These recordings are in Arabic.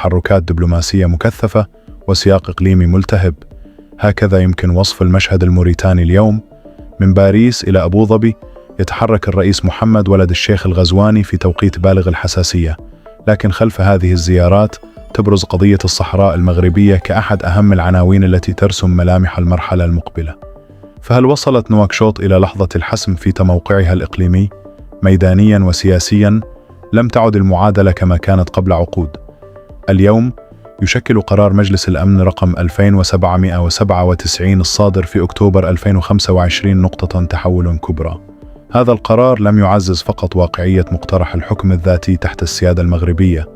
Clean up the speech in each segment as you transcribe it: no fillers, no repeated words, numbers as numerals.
تحركات دبلوماسية مكثفة وسياق إقليمي ملتهب. هكذا يمكن وصف المشهد الموريتاني اليوم. من باريس إلى أبو ظبي يتحرك الرئيس محمد ولد الشيخ الغزواني في توقيت بالغ الحساسية، لكن خلف هذه الزيارات تبرز قضية الصحراء المغربية كأحد أهم العناوين التي ترسم ملامح المرحلة المقبلة. فهل وصلت نواكشوط إلى لحظة الحسم في تموقعها الإقليمي؟ ميدانياً وسياسياً لم تعد المعادلة كما كانت قبل عقود. اليوم يشكل قرار مجلس الأمن رقم 2797 الصادر في أكتوبر 2025 نقطة تحول كبرى. هذا القرار لم يعزز فقط واقعية مقترح الحكم الذاتي تحت السيادة المغربية،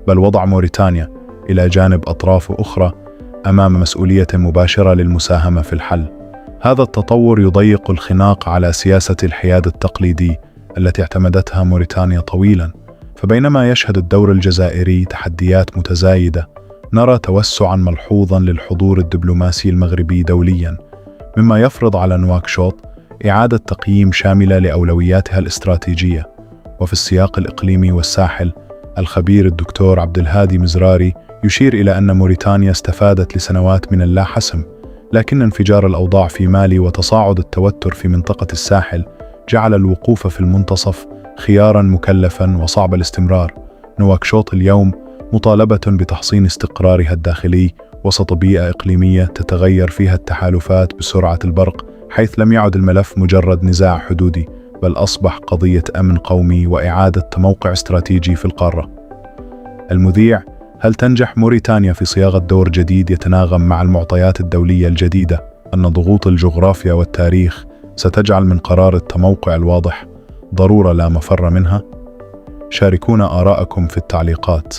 بل وضع موريتانيا إلى جانب أطراف أخرى أمام مسؤولية مباشرة للمساهمة في الحل. هذا التطور يضيق الخناق على سياسة الحياد التقليدي التي اعتمدتها موريتانيا طويلاً. فبينما يشهد الدور الجزائري تحديات متزايدة، نرى توسعاً ملحوظاً للحضور الدبلوماسي المغربي دولياً، مما يفرض على نواكشوط إعادة تقييم شاملة لأولوياتها الاستراتيجية. وفي السياق الإقليمي والساحل، الخبير الدكتور عبد الهادي مزراري يشير إلى أن موريتانيا استفادت لسنوات من اللا حسم، لكن انفجار الأوضاع في مالي وتصاعد التوتر في منطقة الساحل جعل الوقوف في المنتصف خياراً مكلفاً وصعب الاستمرار. نواكشوط اليوم مطالبة بتحصين استقرارها الداخلي وسط بيئة إقليمية تتغير فيها التحالفات بسرعة البرق، حيث لم يعد الملف مجرد نزاع حدودي، بل أصبح قضية أمن قومي وإعادة تموقع استراتيجي في القارة. المذيع: هل تنجح موريتانيا في صياغة دور جديد يتناغم مع المعطيات الدولية الجديدة أن ضغوط الجغرافيا والتاريخ ستجعل من قرار التموقع الواضح ضرورة لا مفر منها؟ شاركونا آراءكم في التعليقات،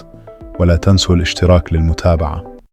ولا تنسوا الاشتراك للمتابعة.